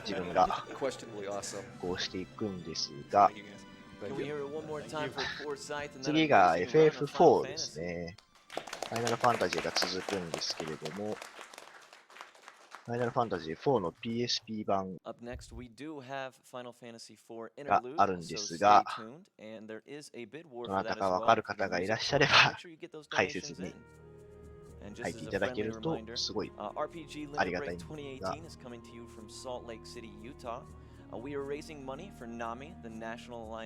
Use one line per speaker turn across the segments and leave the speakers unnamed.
自分がこうしていくんですが、次が FF4 ですね。ファイナルファンタジーが続くんですけれども、ファイナルファンタジー4の PSP 版があるんですが、どなたかわかる方がいらっしゃれば解説に書いていただけるとすごいありがたいんですが、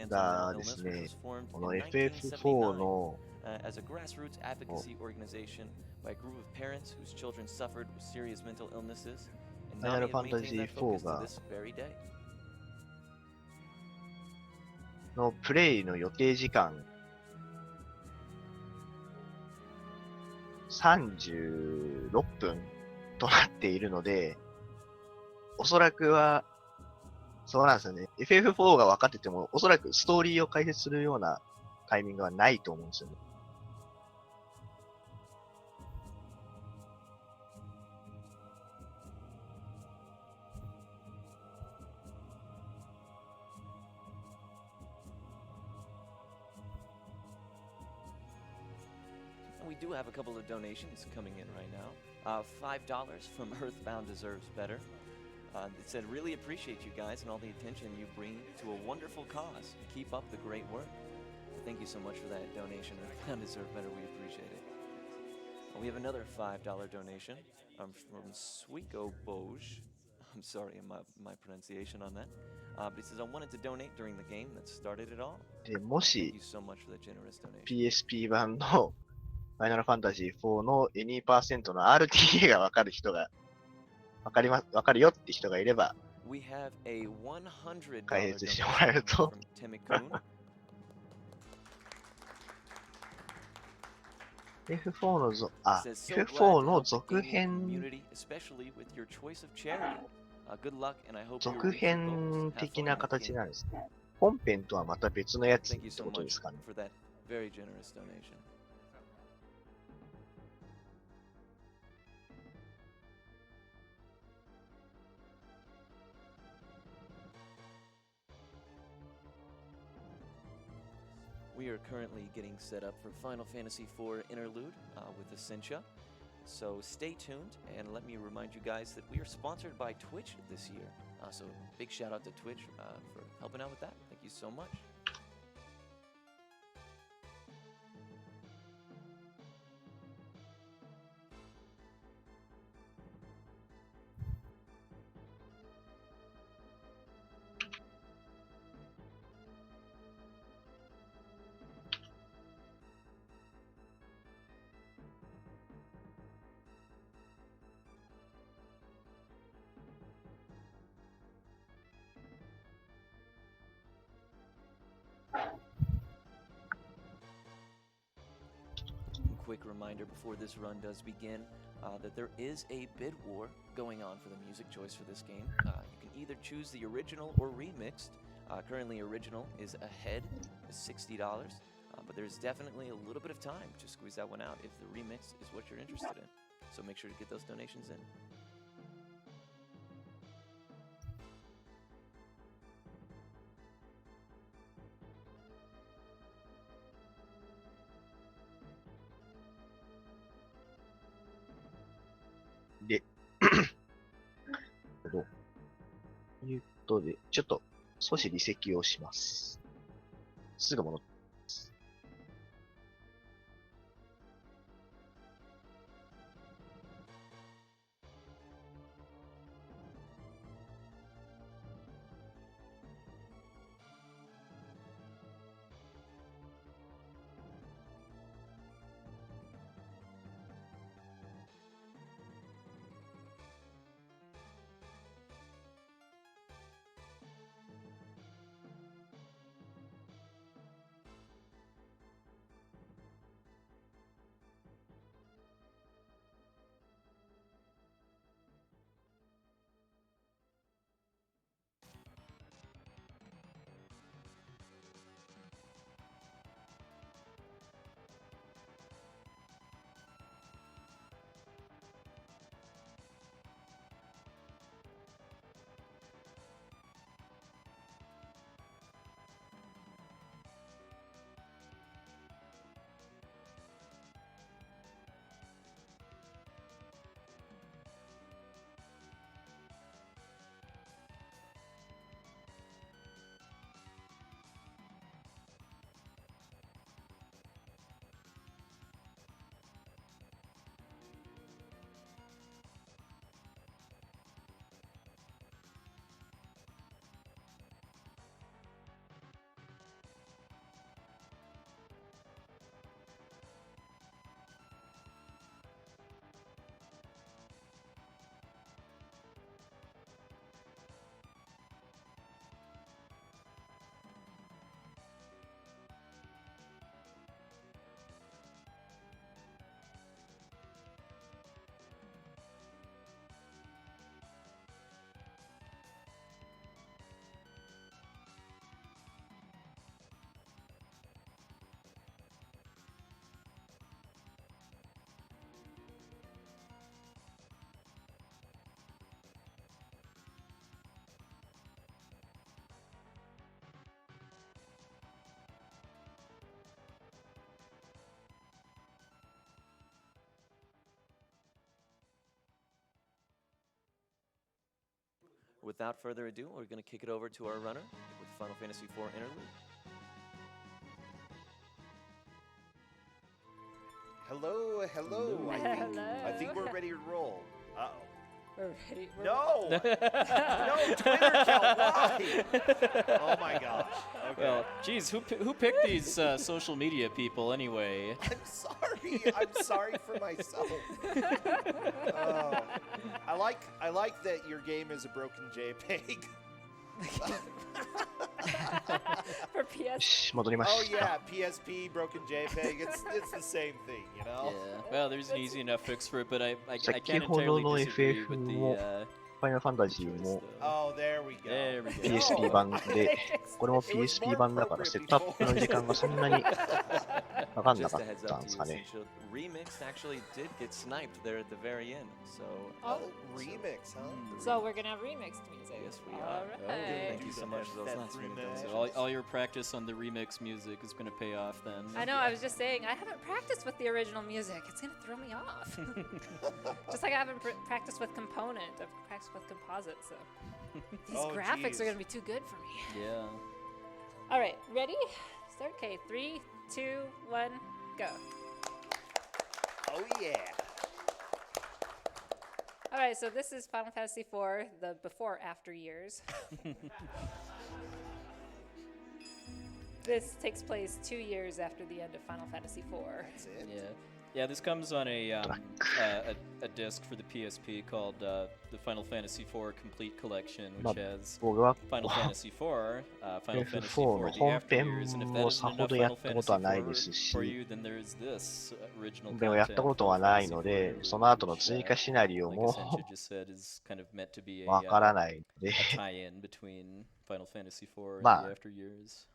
がですね、この FF4 の
as a grassroots advocacy organization by a group of parents whose children suffered with serious mental illnesses, and NAMI has maintained that focus to this very day.
のプレイの予定時間36分となっているので、おそらくは、そうなんですよね。FF4 が分かってても、おそらくストーリーを解説するようなタイミングはないと思うんですよね。
We do have a couple of donations coming in right now. $5 from Earthbound Deserves Better. It said, really appreciate you guys and all the attention you bring to a wonderful cause. Keep up the great work. Thank you so much for that donation. Earthbound Deserves Better. We appreciate it. We have another $5 donation from Suiko Boj. I'm sorry my pronunciation on that. But he says, I wanted to donate during the game that started it all.
でも
Thank
し
you so much for that generous donation.
PSP 版のファイナルファンタジー4の Any% の RTA が分かる人が、分かるよって人がいれば、
We have a $100
解説してもらえると。F4 のF4 の続編的な形なんですね。本編とはまた別のやつってことですかね。
We are currently getting set up for Final Fantasy IV Interlude with Essentia. So stay tuned, and let me remind you guys that we are sponsored by Twitch this year. So big shout out to Twitch for helping out with that. Thank you so much. Quick reminder before this run does begin that there is a bid war going on for the music choice for this game. You can either choose the original or remixed. Currently original is ahead, $60, but there's definitely a little bit of time to squeeze that one out if the remix is what you're interested in. So make sure to get those donations in.
で、ということで、ちょっと少し離席をします。すぐ戻って。
without further ado, we're going to kick it over to our runner with Final Fantasy IV interlude.
Hello, hello. I think we're ready to roll. Uh-oh.
We're ready.
No! No, Twitter account, why? Oh my gosh. Okay.
Well, geez, who picked these social media people anyway?
I'm sorry for myself. I like that your game is a broken JPEG.
For PS.
よし、戻りま
Oh
した。
yeah, PSP, broken JPEG. It's the same thing, you know?
Yeah. Well, there's an easy enough fix for it, but I
先
can't
ほど
entirely
の
disagree
FF
with
も
the
ファイナルファンタジー
choice
も
Oh, there we go.
There we go.
PSP 版で、これも PSP 版だからセットアップの時間がそんなにかかんな
Just
か
a
っ
heads
たん
up
で
to
すか
you,
ね。
Essential. Remixed actually did get sniped there at the very end, so
Oh, remix, huh?
So we're gonna have remixed music.
yes, we
All
are.
right.
Thank you so much for those
That
last minute
remix.
So
donations.
all your practice on the remix music is going to pay off then.
I know. I was just saying I haven't practiced with the original music. It's gonna throw me off. Just like I haven't practiced with component. I've practiced with composite. So these
Oh,
graphics
geez.
are gonna be too good for me.
Yeah.
All right, ready? Start. Okay, 3, 2, 1, go.
Oh yeah.
All right, so this is Final Fantasy IV, the before-after years. This takes place 2 years after the end of Final Fantasy IV.
That's it.
Yeah. Yeah, this comes on a disc for the PSP called the Final Fantasy IV Complete Collection, which has
僕は
Final Fantasy IV, Final Fantasy
FF4 の
IV, the
本
After
編
Years, and if
も
that
さ
isn't
ほ
enough
どや
Final
ったことは
Fantasy
ないですし、
for you, then there is this original
本編をやったことはないので、その後の追加シナリオ
like
も
Essential just said, is kind of meant to be
わからないので、
a tie-in between Final Fantasy IV and
まあ
the After Years.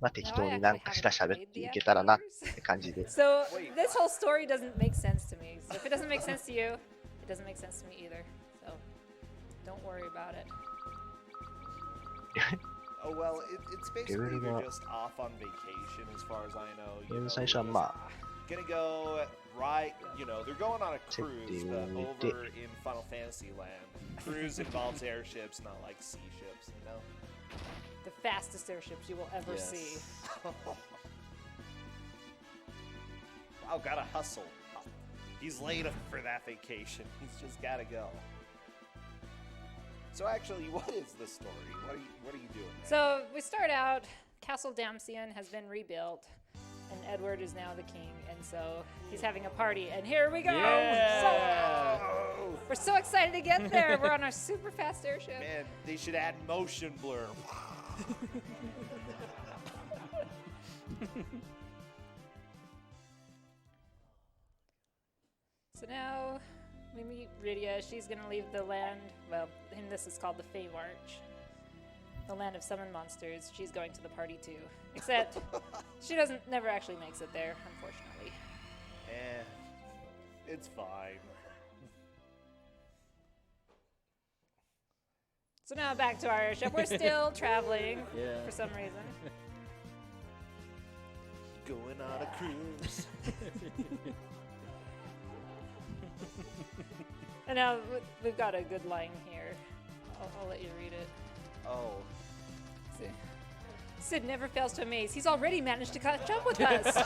まあ適当になんかしら喋っていけたらなって感じで。
So this whole story doesn't make sense to me. So if it doesn't make sense to you, it doesn't make sense to me either. So don't worry about it.
Oh well, it's basically you're just off on vacation, as far as I know. You know,
最初はまあ、
gonna go right. You know, they're going on a
設
cruise
定を
but
置いて、
over in Final Fantasy land. Cruise involves airships, not like sea ships. You know.
The fastest airships you will ever
Yes.
see.
Wow, gotta hustle. He's late for that vacation. He's just gotta go. So actually, what is the story? What are you doing? There?
So we start out, Castle Damcian has been rebuilt, and Edward is now the king, and so he's having a party, and here we go! So, we're so excited to get there! We're on our super fast airship.
Man, they should add motion blur.
So now we meet Rydia. She's gonna leave the land. Well, in this is called the Fey March, the land of summoned monsters. She's going to the party too, except she never actually makes it there, unfortunately.
It's fine.
So now back to our airship. We're still traveling
Yeah.
for some reason.
Going on a cruise.
And now we've got a good line here. I'll let you read it.
Oh.
Sid never fails to amaze. He's already managed to catch up with us.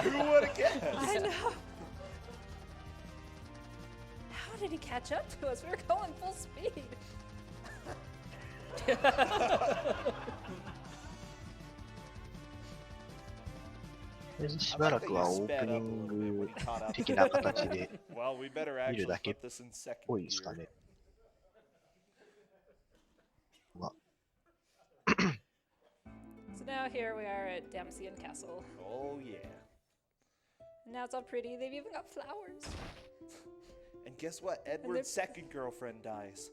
Who would have guessed?
I know. How did he catch up to us? We were going full speed.
とりあえずしばらくはオープニング的な形で
Well, we better
見る
actually
だけっ
put this in second
ぽいですか
gear.
ね。まあ
So now here we are at Damcian Castle.
Oh yeah.
And now it's all pretty. They've even got flowers.
And guess what? Edward's second girlfriend dies.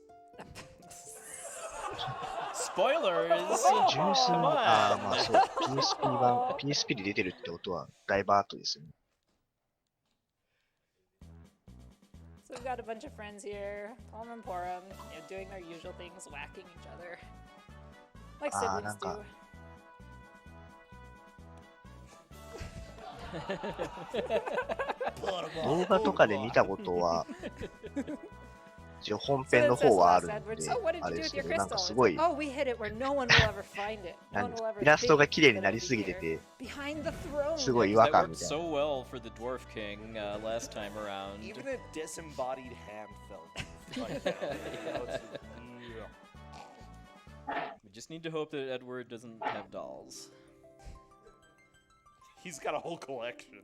Spoilers!
純粋
Come
に、ああ、
on!
まあそう、PSP 版、PSP で出てるってことは、だいぶ後ですよね。
So we've got a bunch of friends here, Palm and Porum, doing their usual things, whacking each other. Like siblings do.
なんか動画とかで見たことは、一応本
So
編
then
の
says
方はあ
Last
るん
Edward,
で
so what did
あ
you
れ
do
で
with
すけ
your
ど、なんか
crystal?
す
It's
ご
like,
い
oh, we hid it where no one will ever find it.
な
No
ん
one will ever
イラストが
think
綺麗に
that
な
it'll
り
be
すぎて
here.
て、
Behind the throne.
すごい違
Because
和
that
感み
worked
たいな。
so well for the Dwarf King last time around.
Even a disembodied hand felt like that. You know, it's just-
We just need to hope that Edward doesn't have dolls.
He's got a whole collection.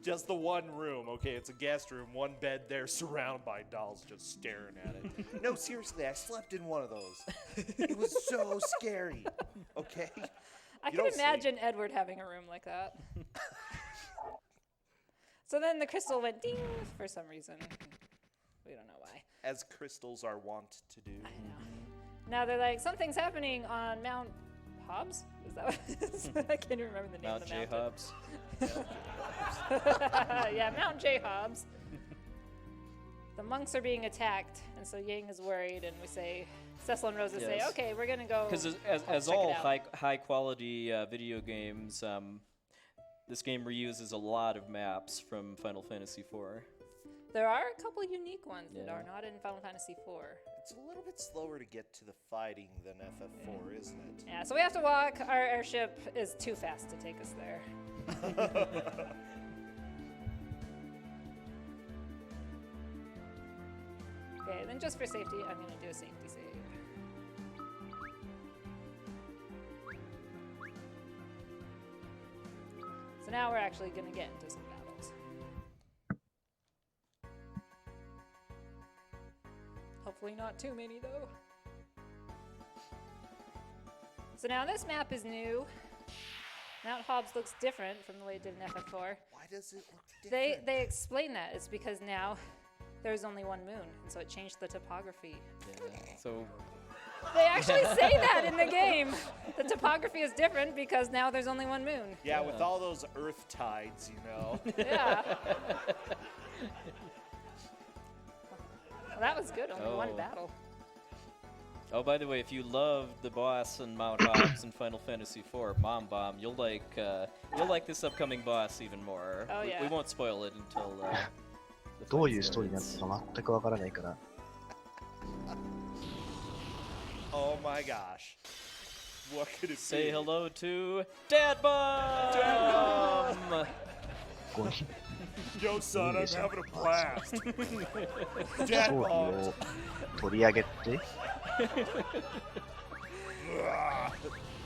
Just the one room. Okay, it's a guest room, one bed there, surrounded by dolls, just staring at it. No, seriously, I slept in one of those. It was so scary. Okay.
I
You
can
don't sleep.
imagine Edward having a room like that. So then the crystal went ding for some reason. We don't know why.
As crystals are wont to do.
I know. Now they're like, something's happening on Mount Hobbs? Is that what it is? I can't even remember the name
Mount
of the
J.
mountain.
Hobbs.
Yeah, Mount J. Hobbs. The monks are being attacked, and so Yang is worried, and we say, Cecil and Rosa say,
Yes.
okay, we're gonna go.
Because as
check it
all
out.
high quality video games, this game reuses a lot of maps from Final Fantasy IV.
There are a couple unique ones that
Yeah.
are not in Final Fantasy IV.
It's a little bit slower to get to the fighting than FF4, isn't it?
Yeah, so we have to walk. Our airship is too fast to take us there. Okay, then just for safety, I'm gonna do a safety save. So now we're actually gonna get into some battles. Hopefully not too many though. So now this map is new. Mount Hobbs looks different from the way it did in FF4.
Why does it look different?
They explain that it's because now there's only one moon, and so it changed the topography.
Yeah. So
They actually say that in the game. The topography is different because now there's only one moon.
Yeah, with all those earth tides, you know.
Yeah. Well, that was good. Only one
Oh.
battle.
Oh, by the way, if you loved the boss in Mount Hobbs in Final Fantasy IV, Mom Bomb, you'll like this upcoming boss even more.
Oh, yeah.
We won't spoil it until. The
どう
fight
いうストーリーになって
starts.
るか全くわからないから。
Oh my gosh. What could it
Say
be?
hello to Dad Bomb.
Dad Bomb!
ここに
Yo, son, I'm
Yes,
having a
I'm
blast.
装
Dad
備
bomb.
を取り上げて、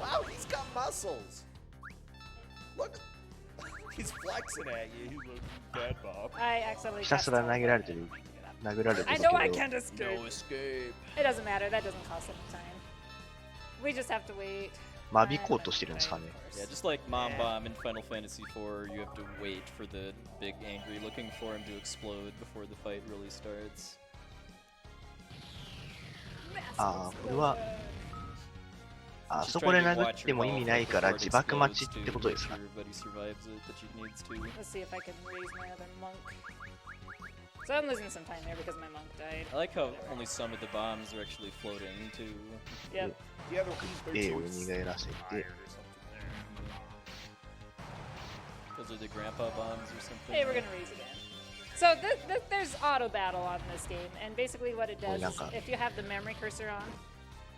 Wow, he's got muscles. Look. He's flexing at you. He's like, Dad bomb.
I accidentally
ひたすら
cast
投げられてる。殴られて
I
る
know I
けど、
can't escape.
No escape.
It doesn't matter. That doesn't cost any time. We just have to wait.
間引こうとしてるんですかね。
Yeah, just like Mom
Yeah.
Bomb in Final Fantasy IV, you have to wait for the big angry looking for him to explode before the fight really starts.
あーこれはあそこで殴っても意味ないから自爆待ちってことですか。
Everybody survives it that she needs to.
Let's see if I can raise my other monk. So I'm losing some time there because my monk died.
I like how only some of the bombs are actually floating too.
Yep.
The other
A を逃げらせて、
Those are the grandpa bombs or something.
Hey, we're gonna raise again. So there's auto battle on this game, and basically what it does is
なんか
if you have the memory cursor on,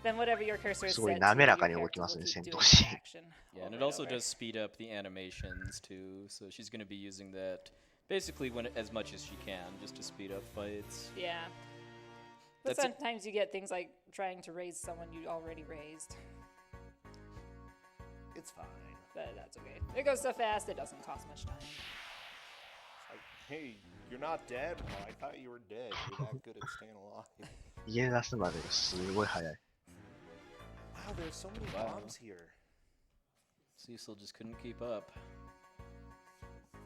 then whatever your cursor is
すごい
set to,
滑ら
your
かに動
character
きますね、
will keep
戦
doing
闘シー
that
ン。
action
Yeah, and
over
it also
over.
does speed up the animations too. So she's going to be using that basically as much as she can, just to speed up fights.
Yeah. But
That's it.
sometimes you get things like trying to raise someone you already raised.
It's fine.
But that's okay. It goes so fast, it doesn't cost much time.
Like, hey, you're not dead? Well, I thought you were dead. You're that good at staying alive.
逃げ出すまですごい早い。
Wow, there's so many
Wow.
bombs here.
Cecil just couldn't keep up.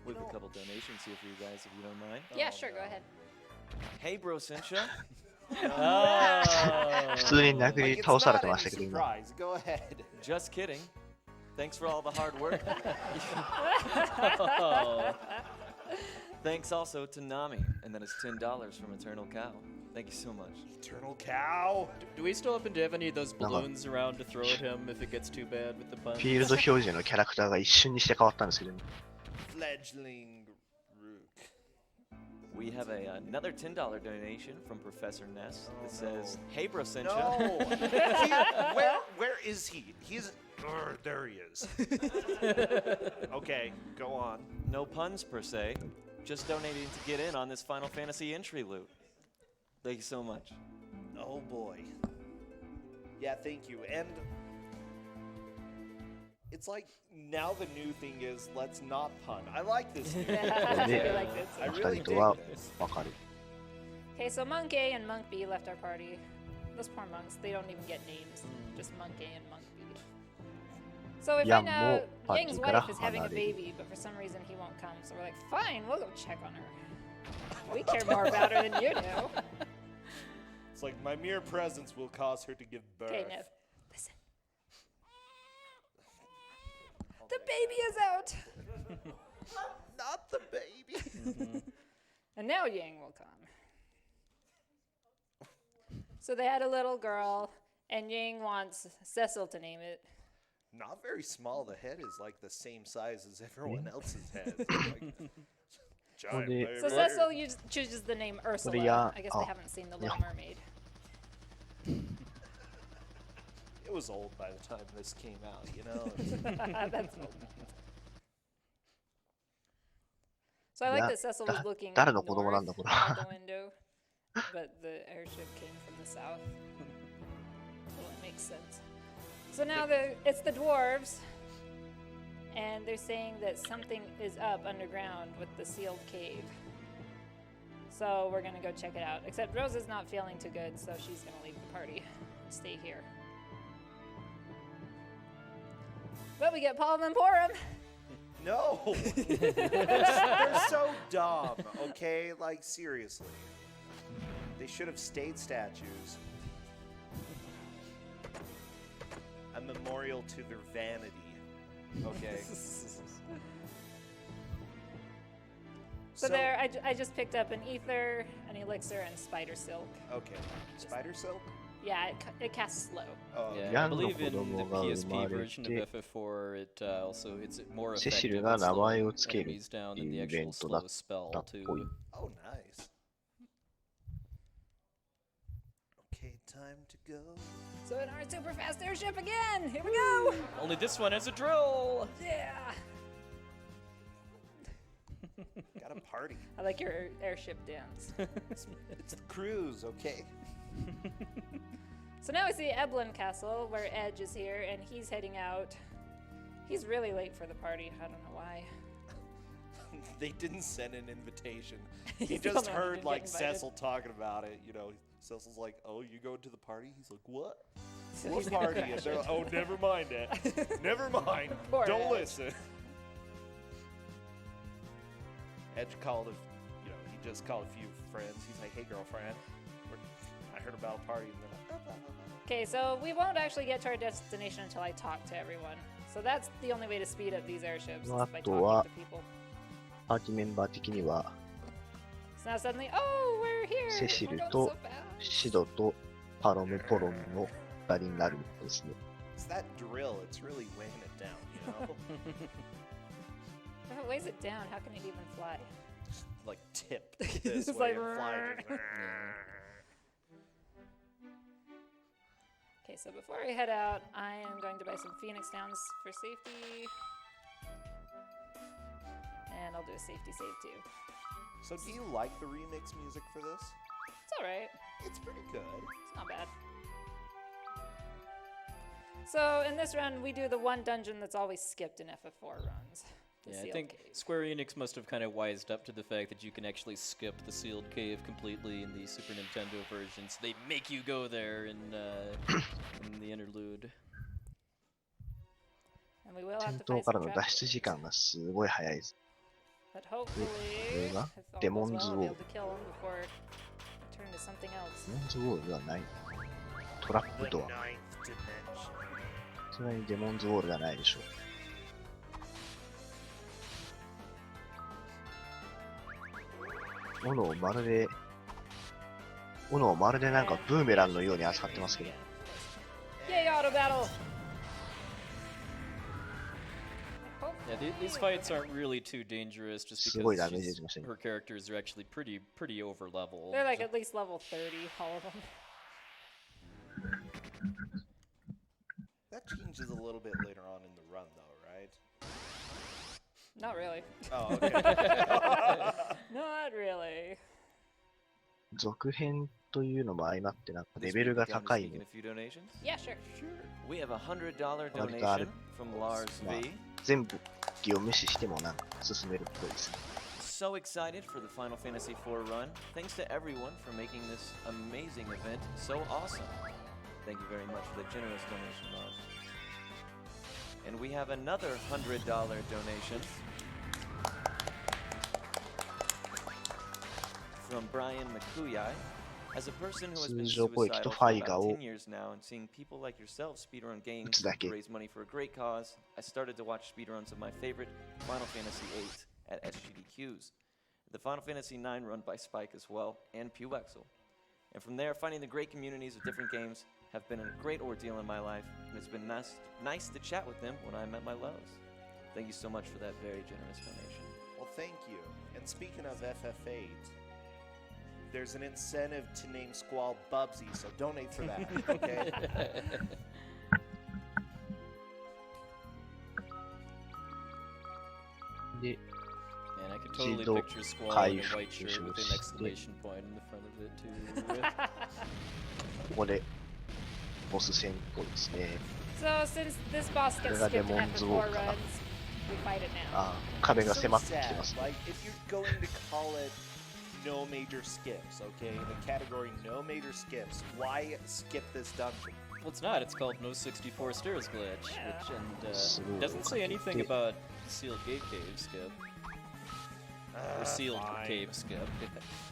We have a couple donations here for you guys, if you don't mind.
Yeah, sure, go ahead.
Hey, Bro Cincha.
Oh.
普通に殴
Like,
り
it's
倒され
not
てま
any
したけど、今。
surprise. Go ahead.
Just kidding. Thanks for all the hard work.
Oh.
Thanks also to Nami, and then it's $10 from Eternal Cow. Thank you so much.
Eternal cow.
Do we still happen to have any of those balloons around to throw at him if it gets too bad with the
フ
punch?
ィールド表示のキャラクターが一瞬にして変わったんですけど、ね、
Fledgling Rook.
We have another $10 donation from Professor Ness that says, "Hey, bro, sent
No.
ya."
Where is he? He's. There he is. Okay, go on.
No puns per se, just donating to get in on this Final Fantasy entry loot. Thank you so much.
Oh boy. Yeah, thank you. And it's like now the new thing is let's not pun. I like this. New
I
Yeah.
like this.
I
二
really
人
dig
とは
this.
わかる。
Okay, so Monk A and Monk B left our party. Those poor monks, they don't even get names. Just Monk A and Monk B. So we
Yang
find out
mo party
Yang's
kara
wife is having a
hanareru.
baby, but for some reason he won't come. So we're like, fine, we'll go check on her. We care more about her than you do.
It's like my mere presence will cause her to give birth.
Okay, Nev, listen. The baby is out!
Not the baby.
And now Yang will come. So they had a little girl, and Yang wants Cecil to name it.
Not very small. The head is like the same size as everyone else's head. Like, giant
Well,
baby.
So Cecil chooses the name Ursula.
yeah,
I guess they
oh,
haven't seen The Little
yeah.
Mermaid.
It was old by the time this came out, you know.
That's old. So I like
Yeah,
that Cecil was looking
誰
north
の子供なんだこれ
out the window, but the airship came from the south. Well, it makes sense. So now it's the dwarves, and they're saying that something is up underground with the sealed cave. So we're gonna go check it out. Except Rose is not feeling too good, so she's gonna leave the party and stay here. But we get Paul and Porum.
No! They're so dumb, okay? Like, seriously. They should have stayed statues. A memorial to their vanity. Okay.
So there, I just picked up an ether, an elixir, and spider silk.
Okay. Spider silk?
Yeah, it casts slow.
Oh,
Yeah, I
Yang no
believe in the
子供が生ま
PSP
れ
version
て
of FF4, it also it's more
セシ
effective
ルが
at
名前
slowing
をつける
enemies down
って
than
い
the
うイベ
actual
ントだ
slow
っ
spell
たっぽい。
too.
Oh, nice. Okay, time to go.
So in our super fast airship again! Here we go!
Only this one has a drill.
Yeah!
Got a party.
I like your airship dance.
It's the cruise, okay?
So now we see Eblin Castle, where Edge is here, and he's heading out. He's really late for the party. I don't know why.
They didn't send an invitation.
He's
He
the
just
only one who
heard
didn't
like
get invited.
Cecil talking about it. You know, Cecil's like, "Oh, you going to the party?" He's like, "What?
So
What
he's
party?"
never
And they're like,
mentioned.
"Oh, never mind it. Never mind.
Poor
Don't
Edge.
listen." Edge called he just called a few friends. He's like, "Hey, girlfriend, I heard about a party." And they're like,
Okay, so we won't actually get to our destination until I talk to everyone. So that's the only way to speed up these airships, is by
あと
talking
は
to people.
パーティーメンバー的には
So now suddenly, oh, we're here!
セシ
We're
ル
going
と
so fast.
シドとパロムポロムの2人になるんですね。
"It's that drill. It's really weighing it down, you know."
If it weighs it down, how can it even fly?
Like tip this
It's
way
like,
and fly. Just,
Okay, so before I head out, I am going to buy some Phoenix Downs for safety. And I'll do a safety save too.
So, do you like the remix music for this?
It's alright.
It's pretty good.
It's not bad. So in this run, we do the one dungeon that's always skipped in FF4 runs. the
Yeah, I
sealed
think
cave.
Square Enix must have kind of wised up to the fact that you can actually skip the sealed cave completely in the Super Nintendo versions. They make you go there in the interlude.
And we will
戦
have to
闘
fight
から
some
の
traps.
脱出時間がすごい早いです。
But hopefully, if all
デ
goes
モ
well,
ンズ
I'll
ウォ
be
ー
able to kill him before I turn to something else.
デモンズウォールではない。トラップ
The
とは
ninth dimension.
さすがにデモンズウォールではないでしょう。斧をまるでなんかブーメランのように扱ってますけど。
Yay, auto battle!
Yeah, these fights aren't really too dangerous just
すごい
because
ダメージ出てましたね。
her characters are actually pretty over leveled.
They're like at least level 30, all of them.
That changes a little bit later on in the run, though, right?
Not really.
Oh, okay.
Not really.
続編というのも相まってなんかレ
This
ベル
week
が
we're down to
高い
sneak in
ね。
a few donations.
Yeah, sure.
We have a $100
$100
donation from Lars
まあ
V.
全部気を無視してもなんか進めるっぽいですね。
So excited for the Final Fantasy IV run. Thanks to everyone for making this amazing event so awesome. Thank you very much for the generous donation, Lars. And we have another $100 donation from Brian Makuyai. As a person who has been
通常攻撃と
suicidal
フ
for
ァイガ
about
を
10 years now and seeing people like yourself speedrun
打
games
つだ
to
け。
raise money for a great cause, I started to watch speedruns of my favorite Final Fantasy VIII at SGDQs. The Final Fantasy IX run by Spike as well, and Pewexel. And from there, finding the great communities of different games have been a great ordeal in my life, and it's been nice to chat with them when I'm at my lows. Thank you so much for that very generous donation.
Well, thank you. And speaking of FF8, there's an incentive to name Squall Bubsy, so donate for that, okay?
De
And I could totally
Jido
picture Squall in a white shirt with an
回復
exclamation point in the front of it too.
ここでボス戦闘ですね。
So since this boss gets
They're
skipped in
demons
FF4
walk.
runs, we fight it now.
ああ、壁が
So
迫ってきて
sad.
ますね。
Like, if you're going to call it no major skips, okay, in the category no major skips, why skip this dungeon?
Well, it's not. It's called No 64 Stairs Glitch,
Yeah.
which and
Smooth.
doesn't say anything about sealed gate cave skip or sealed
Fine.
cave skip.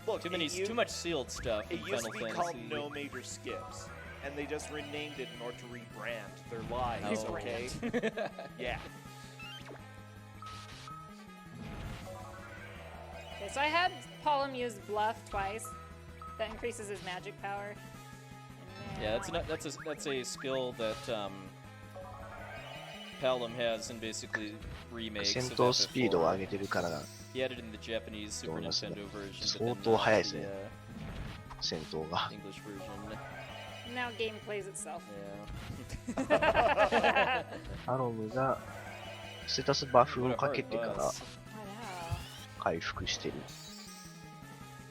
Look,
Too much sealed stuff in
It used
Final
to be called
Fantasy.
No Major Skips, and they just renamed it in order to rebrand their lives,
Oh.
okay? Yeah.
Okay, so I had Palom use Bluff twice. That increases his magic power. And
Yeah,
now-
that's a skill that Palom has in basically remakes
戦
of
闘スピードを上
FF4.
げてるから
He added in the Japanese Super
Donuts,
Nintendo version, but
相
then
当
not
速いです
the
ね。戦闘が。
English version.
Now game plays itself.
Yeah.
アロムがステータスバフ
What
を
a
かけ
hard
てから
I
buzz.
know.
回復してる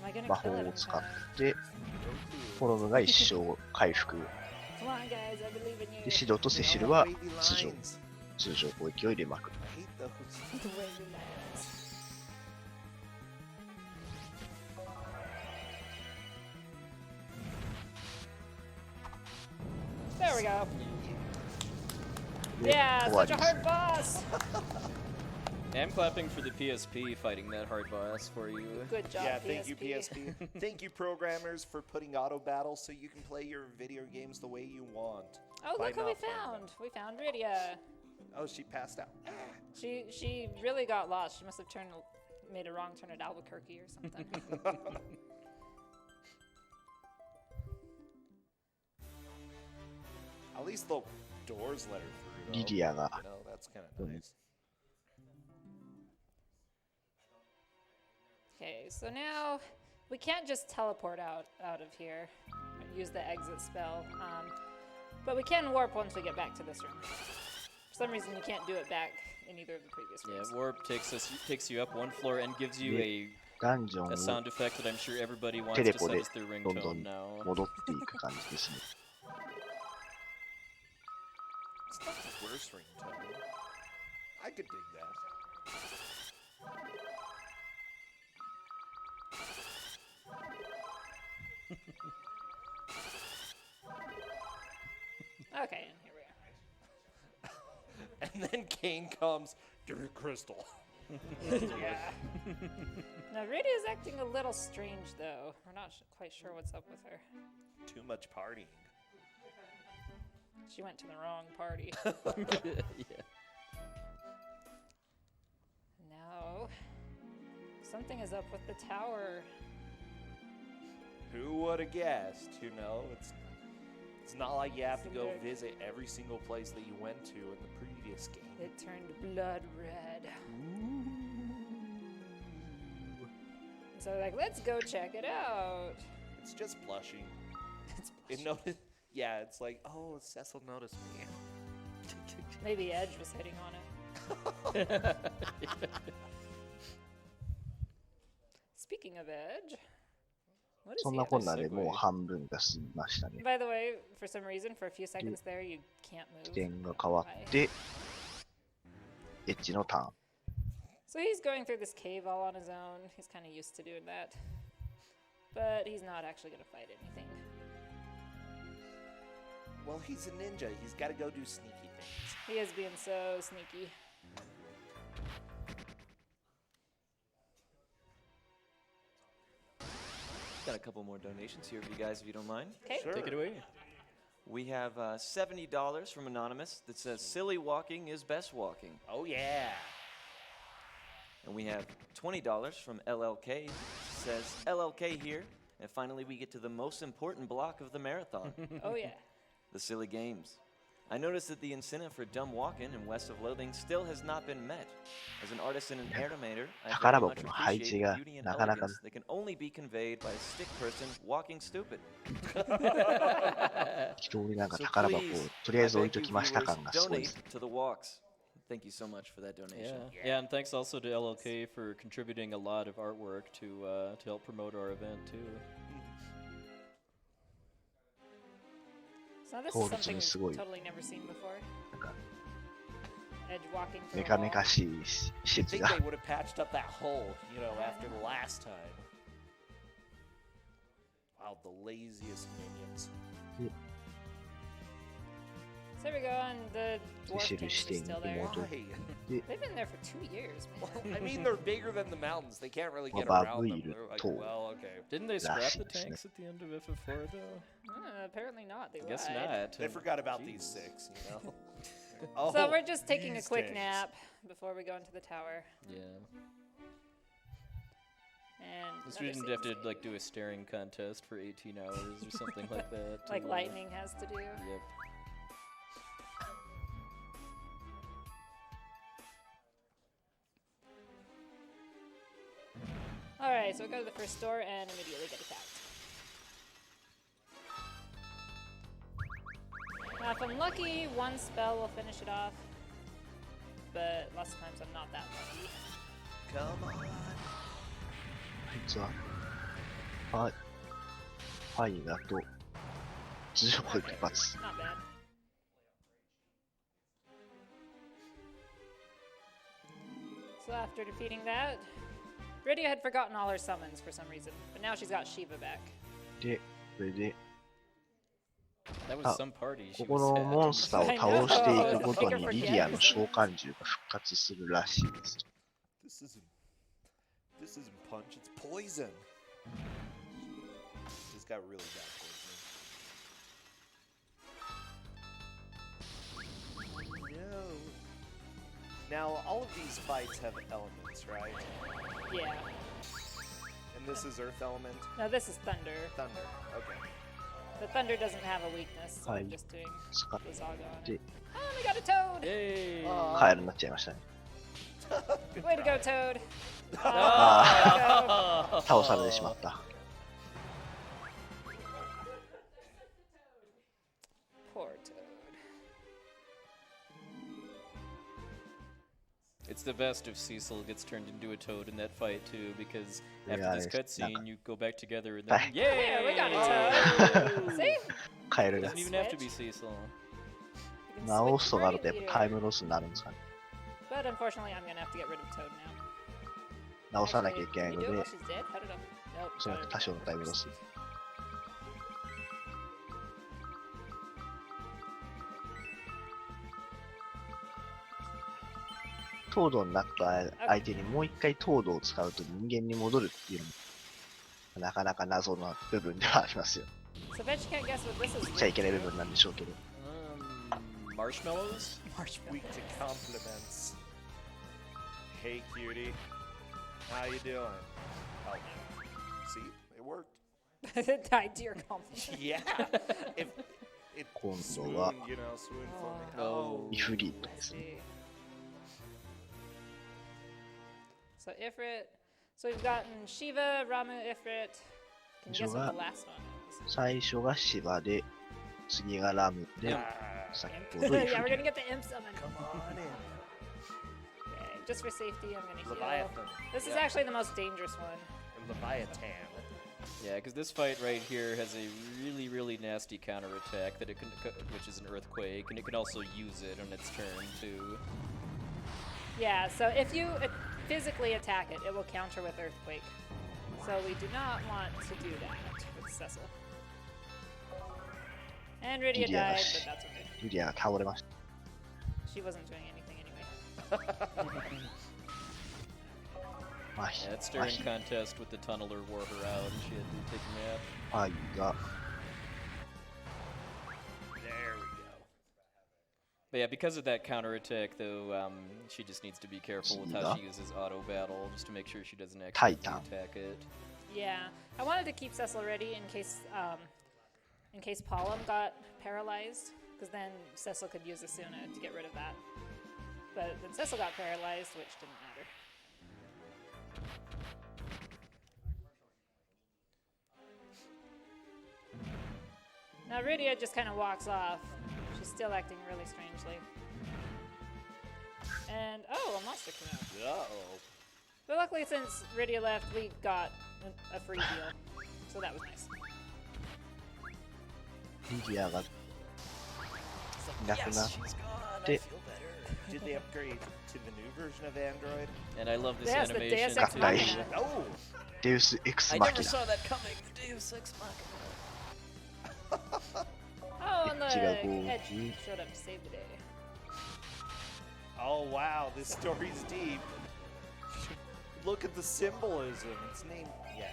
Am I gonna
魔
kill
法
it
を
in
使っ
time?
てフォロムが一生回復
Come on, guys, I believe in you.
でシドとセシルは通常攻撃を入れまくる
I hate those.
The way we lands. There we go.
で
Yeah,
終わ
such
り
a
です
hard boss.
I'm clapping for the PSP fighting that hard boss for you.
Good job,
Yeah,
PSP.
thank you, PSP. Thank you, programmers, for putting auto battles so you can play your video games the way you want.
Oh,
By
look who we
not playing
found. We found Rydia.
Oh, she passed out.
She really got lost. She must have made a wrong turn at Albuquerque or something.
At least the doors let her through.
リ
Though.
ディアが
You know, that's kind of nice.
Okay, so now we can't just teleport out of here and use the exit spell, but we can warp once we get back to this room. For some reason, you can't do it back in either of the previous rooms.
Yeah, warp takes you up one floor and gives you a
ダンジョン
a
を
sound effect that I'm sure everybody wants
Teleport
to set
it.
as their
どんど
ringtone
ん
now.
戻っていく感じですね
It's not the worst ringtone. I could dig that.
Okay, and here we are.
And then Kane comes, give me crystal.
Yeah. Now, Rydia is acting a little strange, though. We're not quite sure what's up with her.
Too much partying.
She went to the wrong party.
Yeah.
No. Something is up with the tower.
Who would have guessed? You know, it's not like you have to go
Symbiote.
visit every single place that you went to in the previous previous game.
It turned blood red. So they're like, let's go check it out.
It's just blushing.
It's
It noticed. Yeah, it's like, oh, Cecil noticed me.
Maybe Edge was hitting on it. Speaking of Edge, what is
そん
he
な
up
こ
to?
んなでもう半分が過ぎましたね。
By the way, for some reason, for a few seconds there, you can't
起
move.
点が変わって、エッジのターン。
So he's going through this cave all on his own. He's kind of used to doing that. But he's not actually going to fight anything.
Well, he's a ninja. He's got to go do sneaky things.
He is being so sneaky.
Got a couple more donations here for you guys, if you don't mind.
Okay.
Sure.
Take it away.
We have $70 from Anonymous that says, silly walking is best walking.
Oh, yeah.
And we have $20 from LLK. Says, LLK here. And finally, we get to the most important block of the marathon,
Oh, yeah.
the silly games. I noticed that the incentive for dumb walking in West of Loathing still has not been met. As an artist and an animator, I very much
宝箱の配置
appreciate
が
the beauty and
なかなか
elegance that can only be conveyed by a stick person walking stupid.
一通りなんか
So
宝箱を
please,
とりあえ
I
ず置い
beg
と
you
きました
viewers,
感がすごいで
donate
す。
to the walks. Thank you so much for that donation.
Yeah, and thanks also to LLK for contributing a lot of artwork to help promote our event too.
So this is
効率に
something
すごい
we've totally never seen before.
なんか
Edge walking
メ
through
カ
a
メ
wall.
カしい施
I
設
think
が
they would have patched up that hole, you know, after the last time. Wow, the laziest minions.
So there we go, and the dwarf
印
kings
し
are
て
still there.
妹
Why?
They've been there for 2 years, man.
Well, I mean, they're bigger than the mountains. They can't really get
Well,
around them.
Babuil
They're like,
too.
well, okay.
Didn't they scrap the
Lashes,
tanks at the end of FF4 though?
Apparently not. They
I guess
lied.
not.
They forgot about these
Jeez.
6, you know? Oh,
So we're just taking a
these
quick
things.
nap before we go into the tower.
Yeah.
And
This
another
we didn't
scene.
have to like do a staring contest for 18 hours or something like that.
Like
to,
lightning has to do.
Yep.
Alright, so we go to the first door and immediately get attacked. Now, if I'm lucky, one spell will finish it off. But lots of times I'm not that lucky.
Come on.
あいつはファイナと頭上一発。
Not bad. So after defeating that, Rydia had forgotten all her summons for some reason, but now she's got Shiva back.
で、これで
That was some party.
こ
She
こ
was
のモン
at.
スターを倒していくごとにリディアの召喚獣が復活するらしいです。
This isn't punch, it's poison. He's got really bad poison. No. Now, all of these fights have elements, right?
Yeah.
And this is Earth Element?
No, this is Thunder.
Thunder, okay.
The Thunder doesesn't have a weakness, so I'm
Hi.
just doing
使っ
the Zaga on
て
it. Oh, we got a Toad!
Yay!
カエルになっちゃいましたね。
Way to go, Toad!
Ah.
Oh,
倒されてしまった。
poor Toad.
It's the best if Cecil gets turned into a toad in that fight too, because
Yeah,
after this
it's
cutscene,
not-
you go back together and then
Hi.
yay!
Yeah, we got a Toad! See?
カエルが
Doesn't even have to be Cecil.
You can
直
switch
すとなるとやっ
right
ぱタイ
here.
ムロスになるんですかね。
But unfortunately, I'm gonna have to get rid of Toad now.
直さなきゃい
Actually,
けない
can
の
we do
で
it while、she's dead? How did I... Nope.
その多少のタイムロス。トードになった相手にもう一回トードを使うと人間に戻るっていうのも、なかなか謎の部分ではありますよ。
So bet you can't guess what this is.
言っちゃいけない部分なんでしょうけど。
Marshmallows?
Marshmallow.
Weak to compliments. Hey, cutie. How you doing? Oh, see? It worked.
It died to your compliment.
Yeah. If it
今度
Swoon,
は
you know, swoon for me.
Oh.
イフリート
I
ですね。
see. So Ifrit. So we've gotten Shiva, Ramu, Ifrit. Can you guess what the last one is?
最初が芝で、次がラムで、
Ah,
先
Imp.
ほどイ
Yeah,
フ
we're
リ
gonna get the imp summon.
come on in.
Okay, just for safety, I'm gonna heal.
Leviathan.
This is
Yeah.
actually the most dangerous one.
Leviathan.
Yeah, because this fight right here has a really, really nasty counterattack that it can, which is an earthquake, and it can also use it on its turn too.
Yeah, so if you physically attack it, it will counter with Earthquake. So we do not want to do that with Cecil. And Rydia
Lydia.
died, but that's okay.
リリアが倒れました。
She wasn't doing anything anyway.
マヒ、
Yeah, that
マ
staring
ヒ、
contest with the tunneler wore her out, and she had to take a nap.
ファイが
There we go.
But yeah, because of that counterattack, though, she just needs to be careful with how she uses auto battle, just to make sure she doesn't actually
Titan.
attack it.
Yeah, I wanted to keep Cecil ready in case Palom got paralyzed, because then Cecil could use Asuna to get rid of that. But then Cecil got paralyzed, which didn't matter. Now Rydia just kind of walks off. She's still acting really strangely. And oh, a monster came out.
Uh-oh.
But luckily, since Rydia left, we got a free heal, so that was nice.
リリアがいなくな
Yes,
っ
she's gone. I
て
feel better. Did they upgrade to the new version of Android?
And I love this
Yes, the
animation.
Deus Ex
too.
Machina.
Oh!
デウス X
I
マ
never
キナ。
saw that coming. Deus Ex Machina.
Oh, and the
Ichigo
Edge
Goji.
showed up to save the day.
Oh wow, this story's deep. Look at the symbolism. It's named. Yeah.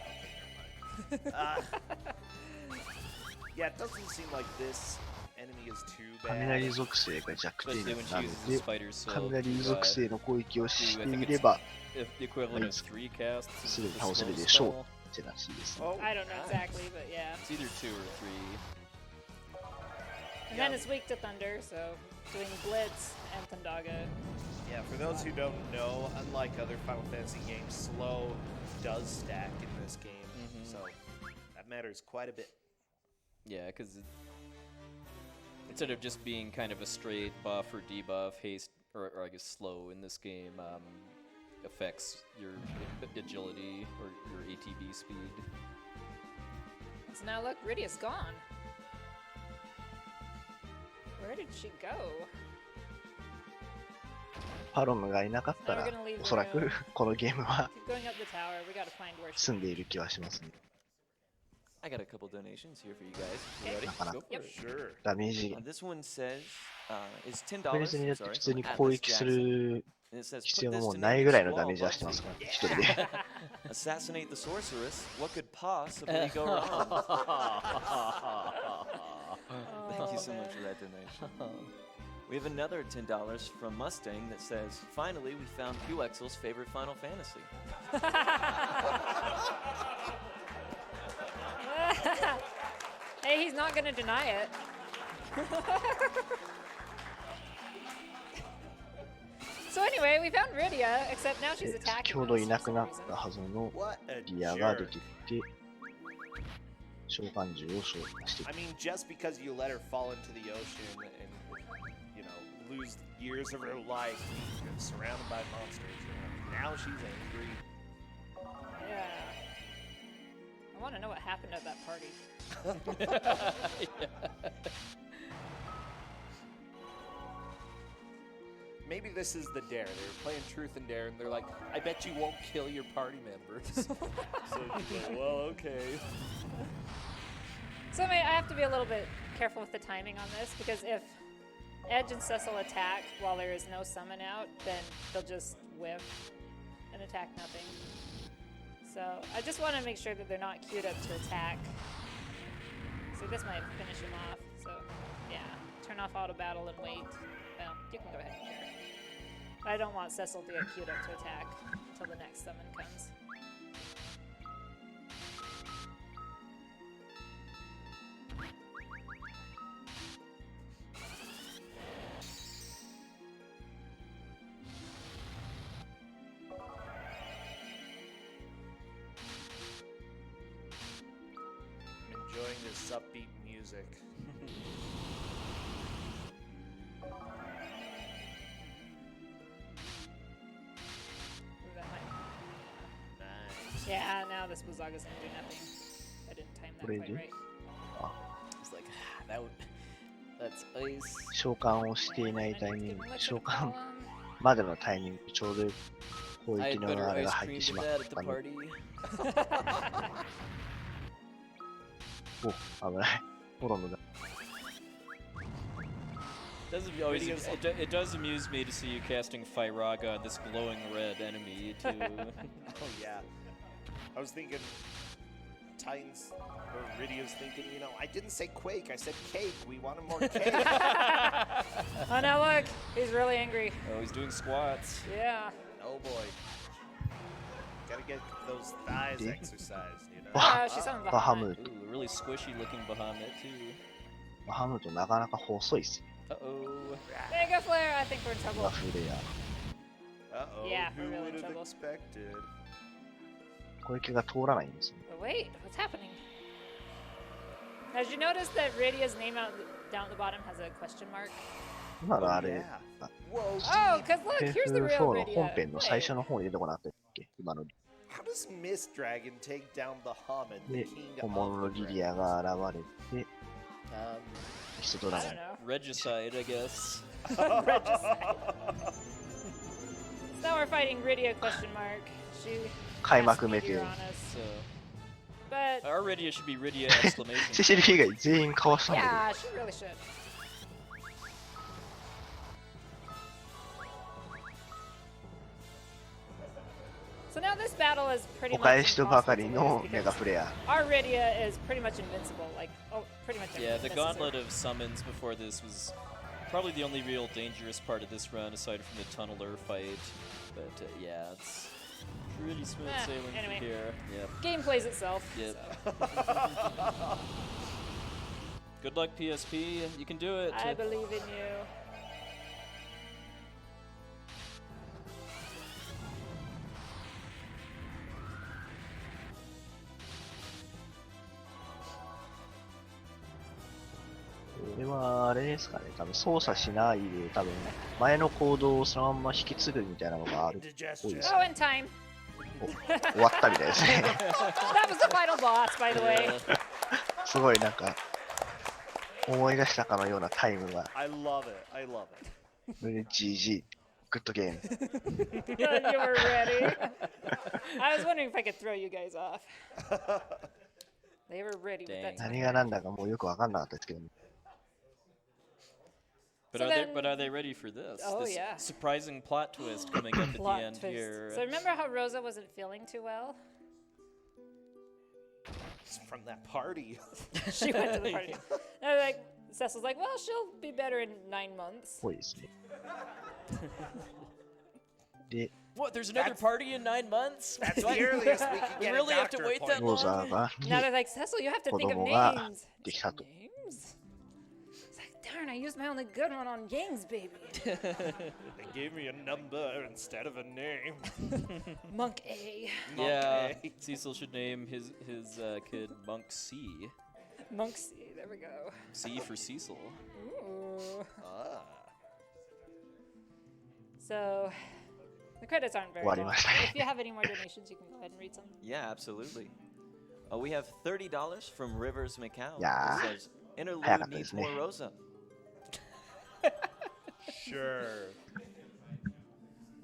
Yeah, it doesn't seem like this enemy is too
雷
bad.
属性が弱点
Especially
に
when
な
she
る
uses
の
the
で、
spider soul.
雷属性の攻撃をしてい
I think
れ
it's
ば、
the equivalent of 3 casts.
すぐ
of the
倒せる
slow
でしょう
spell.
ってらしいですね。
Oh,
I don't know
nice.
exactly, but yeah.
It's either 2 or 3.
And then it's weak to Thunder, so doing Blitz and Thundaga.
Yeah, for those who don't know, unlike other Final Fantasy games, slow does stack in this game.
Mhm.
So that matters quite a bit.
Yeah, because instead of just being kind of a straight buff or debuff, haste, or I guess slow in this game, affects your agility or your ATB speed.
So now look, Rydia's gone. Where did she go?
パロムがいなかったら、おそらくこのゲームは
Keep going up the tower. We gotta find where she
住んでいる気はしますね。
I got a couple donations here for you guys. You
Okay.
ready?
Nakana.
Go for
Yep.
it.
Sure.
ダメージ
This one says is $10.
フェレスによって
I'm
普
sorry,
通に
from
攻
Atlas
撃す
Jackson.
る
And it says,
必要
"Put
が
this
もう
to
ない
Nate's
ぐらいの
wall,
ダメージはして
Bugsy.
ますから、一人で。
Assassinate the sorceress. What could possibly go wrong?" Thank you so much for that donation. We have another $10 from Mustang that says, "Finally, we found QXL's favorite Final Fantasy."
Hey, he's not gonna deny it. So anyway, we found Rydia, except now she's
で
attacking
先ほど
us
いな
for
く
some
なっ
reason.
たはずの
What a
リアが出
jerk.
てきて、召喚獣を召喚してい
I
く。
mean, just because you let her fall into the ocean and, you know, lose years of her life being surrounded by monsters, now she's angry.
Yeah. I want to know what happened at that party.
Maybe this is the dare. They were playing Truth and Dare, and they're like, I bet you won't kill your party members. So she's like, well, okay.
So I have to be a little bit careful with the timing on this, because if Edge and Cecil attack while there is no summon out, then they'll just whiff and attack nothing. So I just want to make sure that they're not queued up to attack. So this might finish him off. So yeah, turn off auto battle and wait. Well, you can go ahead and share. But I don't want Cecil to get queued up to attack until the next summon comes.
this upbeat music.
Ooh, that might-
Nice.
Yeah, now this Blizaga's gonna do nothing. I didn't time that
What did
quite
you do?
right.
It's like that would. That's ice.
召喚をしていない
And
タイ
I
ミン
didn't
グ、
let
召
you
喚
call him.
までのタイミング、ちょうど攻
I
撃
had
の
better
あれ
ice
が入って
cream
し
than
まっ
that at
た
the
ので、
party.
お、危ない。フォローだ。
It does amuse me to see you casting Firaga on this glowing red enemy too.
Oh yeah. I was thinking Titans or Rydia's thinking, you know, I didn't say quake, I said cake. We wanted more cake.
Oh, now look, he's really angry.
Oh, he's doing squats.
Yeah.
Oh boy. Gotta get those thighs
Yeah.
exercised, you know.
She's on
バハム
Bahamut.
ート。
Ooh, really squishy looking Bahamut too.
バハムートなかなか細いっす。
Uh-oh.
Mega Flare, I think we're in
ラ
trouble.
フレア。
Uh-oh.
Yeah,
who
we're really in
would have
trouble.
expected?
攻撃が通らないんですね。
But wait, what's happening? Now, did you notice that Radia's name out down at the bottom has a question mark?
今のあれ、
Yeah. Whoa,
Oh, because look, here's the real
FF4 の本
Radia.
編の最
Wait.
初の方に出てこなかったっけ今の。
how does Mist Dragon take down the Hummin, the
で、
king
本物の
of the
リリア
dragons?
が現れて、
Um,
キスドラ
I
ゴ
don't
ン。
know.
Regicide, I guess.
Regicide. So now we're fighting Rydia question mark. She
開
cast
幕メテ
Meteor
オ
on。us.
So
But
our Rydia should be Rydia exclamation.
セシル以外全員かわしたんだ
yeah, she really should. So now this battle is
け
pretty
ど、お
much
返しとばか
impossible
り
to
の
lose
メガ
because
フレア。
our Rydia is pretty much invincible. Like, oh, pretty much
Yeah, the
everything
gauntlet
necessary.
of summons before this was probably the only real dangerous part of this run, aside from the tunneler fight. But yeah, it's pretty smooth sailing
anyway.
from here. Yep.
Game plays itself.
Yep.
So.
Good luck, PSP. You can do it.
I believe in you.
これはあれですかね、多分操作しないで、多分前の行動をそのまま引き継ぐみたいなのがある。
Indigestion.
Oh, in time.
終わったみたいですね。
That was the final boss, by the way.
Yeah.
すごいなんか、思い出したかのようなタイムが。
I love it. I love it.
GG、グッドゲーム。
You were ready. I was wondering if I could throw you guys off. They were ready with that.
Dang.
何が何だかもうよくわかんなかったですけど、
But
So
but
then-
are they ready for this?
Oh,
This
yeah.
surprising plot twist coming up at the
Plot
end
twist.
here.
So remember how Rosa wasn't feeling too well?
It's from that party.
She went to the party. And like Cecil's like, well, she'll be better in 9 months.
ぽいですね。で、
What? There's another party in 9 months?
That's
What?
the earliest we can
We
get
really
a
have to
doctor
wait that
appointment.
ローザー
long?
が、
Now they're like, Cecil, you have to think of
子供が
names.
できたと。
Names? It's like, darn, I used my only good one on Yangs, baby.
They gave me a number instead of a name.
Monk A.
Yeah,
Okay.
Cecil should name his kid Monk C.
Monk C, there we go.
C for Cecil.
Ooh.
Ah.
So, the credits aren't very
終わり
long.
ましたね。
If you have any more donations, you can go ahead and read some.
Yeah, absolutely. We have $30 from Rivers Macau.
Yeah.
It says, Interlude
早かったで
needs
すね。
more Rosa.
Sure.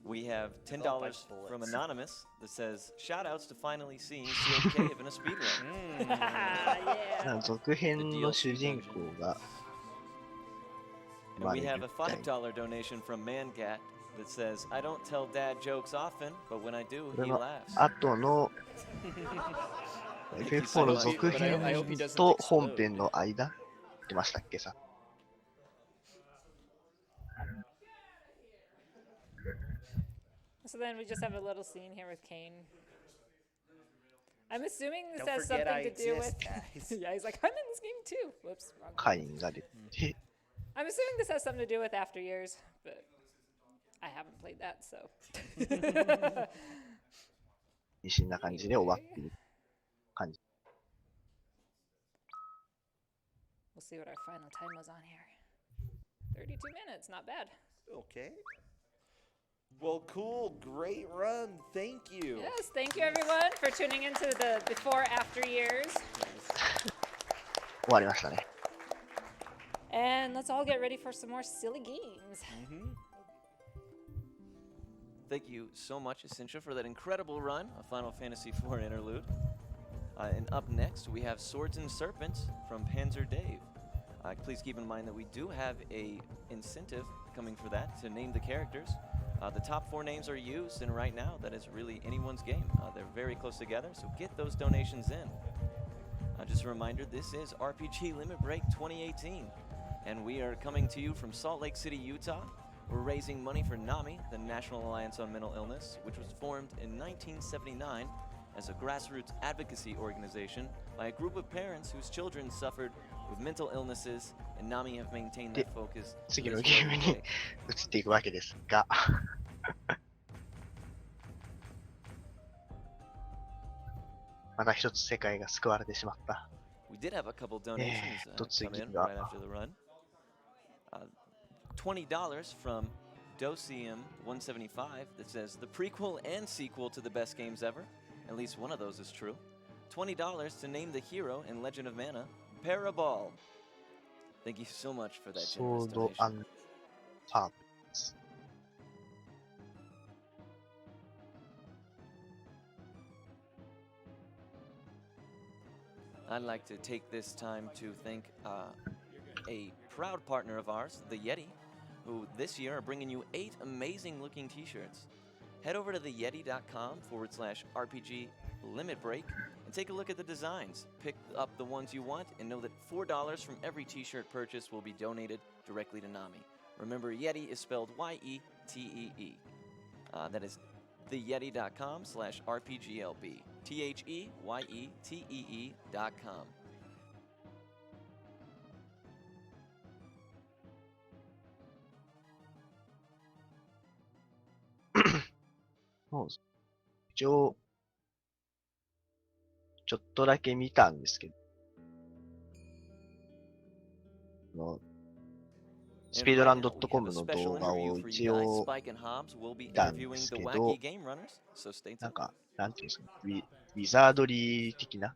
We have $10
Oh, by
from
bullets.
Anonymous that says, shoutouts to finally seeing Sealed Cave in a speedrun.
Yeah.
続編の主人公が、
And we have a $5 donation from Mangat that says, I don't tell dad jokes often, but when I do,
これ
he
の
laughs.
後の FF4 の続編と本編の間出ましたっけさ。
So then we just have a little scene here with Kane. I'm assuming this
Don't
has
forget
something
I
to do with.
exist, guys.
Yeah, he's like, I'm in this game too. Whoops, wrong.
カインが出て、
I'm assuming this has something to do with After Years, but I haven't played that, so.
意思な感じで終わっている感じ。
We'll see what our final time was on here. 32 minutes, not bad.
Okay. Well, cool. Great run. Thank you.
Yes, thank you everyone for tuning into the before-after years.
終わりましたね。
And let's all get ready for some more silly games.
Thank you so much, Essentia, for that incredible run of Final Fantasy IV Interlude. And up next, we have Swords and Serpents from Panzer Dave. Please keep in mind that we do have a incentive coming for that to name the characters. The top 4 names are used, and right now, that is really anyone's game. They're very close together, so get those donations in. Just a reminder, this is RPG Limit Break 2018, and we are coming to you from Salt Lake City, Utah. We're raising money for NAMI, the National Alliance on Mental Illness, which was formed in 1979 as a grassroots advocacy organization by a group of parents whose children suffered with mental illnesses, and NAMI have maintained that focus.
次のゲームに移っていくわけですがまた一つ世界が救われてしまった。
We did have a couple donations come in right after the run. $20 from Dosium175 that says the prequel and sequel to the best games ever. At least one of those is true. $20 to name the hero in Legend of Mana, Parabol. Thank you so much for that generous
Sword
donation.
and Serpents.
I'd like to take this time to thank a proud partner of ours, the Yeti, who this year are bringing you 8 amazing looking t-shirts. Head over to theyeti.com/RPG Limit Break and take a look at the designs. Pick up the ones you want and know that $4 from every t-shirt purchase will be donated directly to NAMI. Remember, Yeti is spelled Y-E-T-E-E. That is theyeti.com/RPGLB. THEYETEE.com.
もう一応ちょっとだけ見たんですけど、スピードラン .com の動画を一応見たんですけど、なんか、なんていうんですか、ウィザードリー的な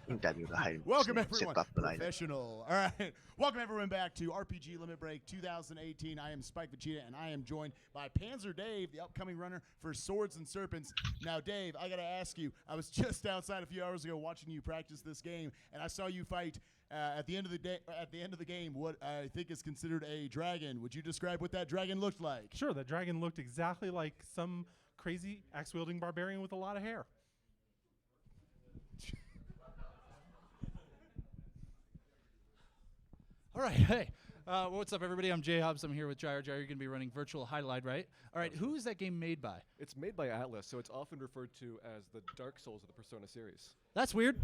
インタビューが入るんですね、セットアップの間に。
Professional. All right. Welcome everyone back to RPG Limit Break 2018. I am Spike Vegeta, and I am joined by Panzer Dave, the upcoming runner for Swords and Serpents. Now, Dave, I gotta ask you. I was just outside a few hours ago watching you practice this game, and I saw you fight at the end of the day. At the end of the game, what I think is considered a dragon. Would you describe what that dragon looked like?
Sure, that dragon looked exactly like some crazy axe-wielding barbarian with a lot of hair.
All right, hey. What's up, everybody? I'm Jay Hobbs. I'm here with Gyro. Gyro, you're going to be running Virtual Highlight, right? All right, who is that game made by?
It's made by Atlas, so it's often referred to as the Dark Souls of the Persona series.
That's weird.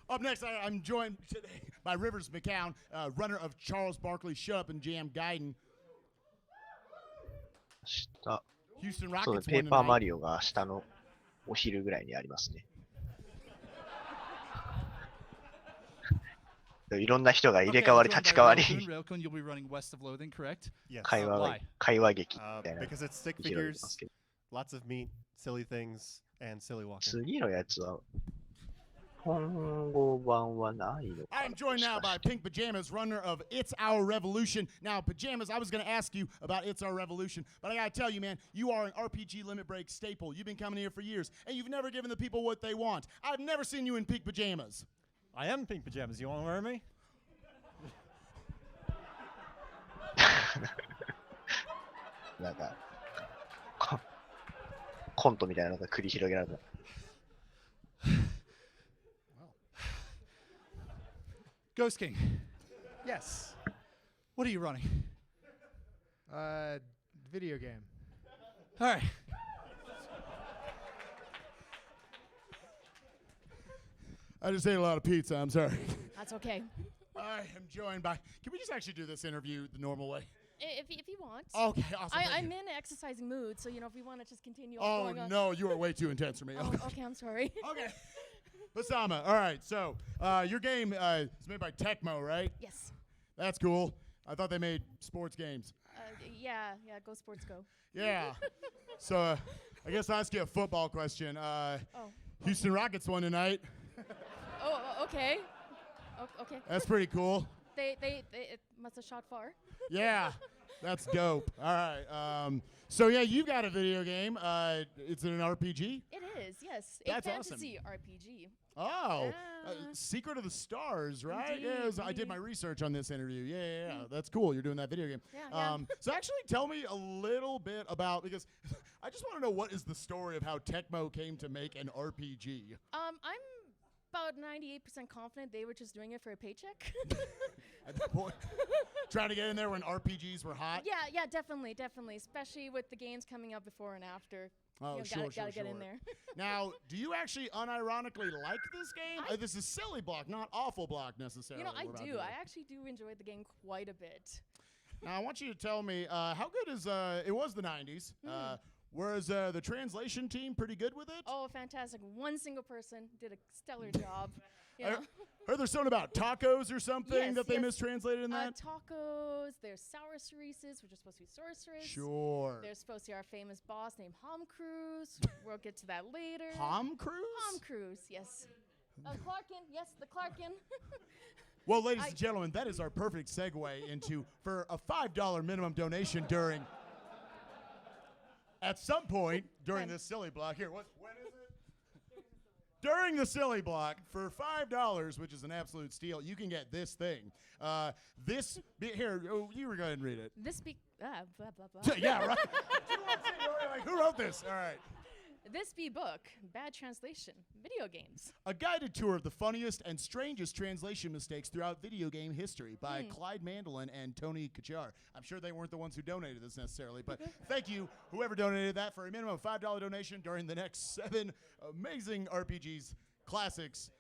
Up next, I'm joined today by Rivers McCown, runner of Charles Barkley Shut Up and Jam Gaiden.
明日、
Houston
そうね、
Rockets
ペ
won
ーパーマ
tonight.
リオが明日のお昼ぐらいにありますね。いろんな人が入れ替わり
Okay, I'm
立ち
joined
替
by
わり
Railcun, you'll be running West of Loathing, correct?
Yes.
会話
Why?
劇みたいな
Because it's stick
広げて
figures,
ますけど、
lots of meat, silly things, and silly walking.
次のやつは本語版はないのか
I
な
am joined now
もしか
by
して
Pink Pajamas, runner of It's Our Revolution. Now, Pajamas, I was going to ask you about It's Our Revolution, but I got to tell you, man, you are an RPG Limit Break staple. You've been coming here for years, and you've never given the people what they want. I've never seen you in Pink Pajamas.
I am Pink Pajamas. You want to wear me?
なんかコントみたいなのが繰り広げられた。
Ghost King,
Yes.
what are you running?
Video game.
All right.
I just ate a lot of pizza. I'm sorry.
That's okay.
I am joined by. Can we just actually do this interview the normal way?
If you want.
Okay, awesome. thank
I'm
you.
in an exercising mood, so if we want to just continue
Oh
going on.
no, you are way too intense for me.
Oh, okay, I'm sorry.
Okay. Basama. All right. So your game is made by Tecmo, right?
Yes.
That's cool. I thought they made sports games.
Yeah. Go sports, go.
Yeah. So I guess I'll ask you a football question.
Oh.
Houston Rockets won tonight.
Okay. Okay.
That's pretty cool.
They it must have shot far.
Yeah. That's dope. All right. So yeah, you've got a video game. It's an RPG.
It is, yes.
That's
a
awesome.
fantasy RPG.
Oh,
Yeah.
Secret of the Stars, right?
Indeed,
Yeah, I did
indeed.
my research on this interview. Yeah. That's cool. You're doing that video game.
Yeah.
So actually, tell me a little bit about, because I just want to know, what is the story of how Tecmo came to make an RPG?
I'm about 98% confident they were just doing it for a paycheck.
At that point, trying to get in there when RPGs were hot.
Yeah, definitely, especially with the games coming up before and after.
Oh,
You know,
sure,
gotta get in there.
Now, do you actually unironically like this game? This is silly block, not awful block necessarily.
You know, I
we're about
do.
to
I actually do enjoy the game quite a bit.
Now, I want you to tell me, how good is, it was the 90s. Was the translation team pretty good with it?
Oh, fantastic. One single person did a stellar job. You
I
know?
heard there's something about tacos or something
Yes,
that they
yes.
mistranslated in that?
Tacos, there's sour cereses, which are supposed to be sorceress.
Sure.
There's supposed to be our famous boss named Hom Cruise. We'll get to that later.
Hom Cruise?
Hom Cruise, yes. Clarkin, yes, the Clarkin.
Well, ladies and gentlemen, that is our perfect segue into, for a $5 minimum donation during, at some point during this silly block. Here, when is it? During the silly block, for $5, which is an absolute steal, you can get this thing. Here, you were going to read it.
Blah, blah, blah.
Yeah, right. Like, who wrote this? All right.
This be book, bad translation, video games.
A guided tour of the funniest and strangest translation mistakes throughout video game history by Clyde Mandolin and Tony Kachar. I'm sure they weren't the ones who donated this necessarily, but thank you, whoever donated that, for a minimum of $5 donation during the next 7 amazing RPGs classics.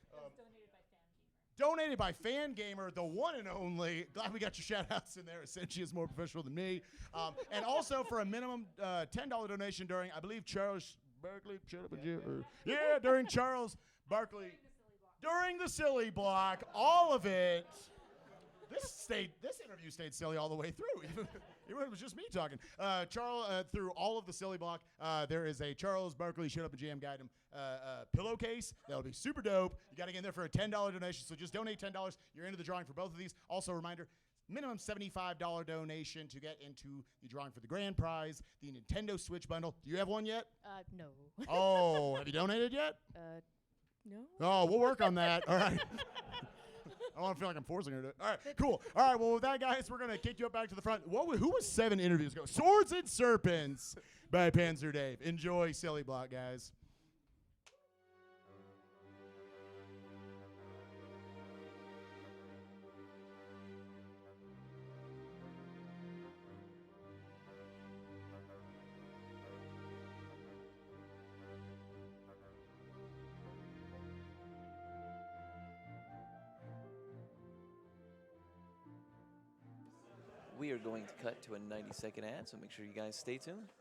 Donated by Fan Gamer, the one and only. Glad we got your shout outs in there. Essentially is more professional than me. And also for a minimum $10 donation during, I believe, Charles Barkley, shut up, yeah, during Charles Barkley, during the silly block, all of it. This interview stayed silly all the way through, even when it was just me talking. Charles, through all of the silly block, there is a Charles Barkley Shut Up and Jam Guide pillowcase. That'll be super dope. You got to get in there for a $10 donation, so just donate $10. You're into the drawing for both of these. Also, a reminder, minimum $75 donation to get into the drawing for the grand prize, the Nintendo Switch bundle. Do you have one yet?
No.
Oh, have you donated yet?
No.
Oh, we'll work on that. All right. I don't feel like I'm forcing her to. All right, cool. All right, well, with that, guys, we're going to kick you up back to the front. Who was 7 interviews ago? Swords and Serpents by Panzer Dave. Enjoy Silly Block, guys.
We are going to cut to a 90-second ad, so make sure you guys stay tuned.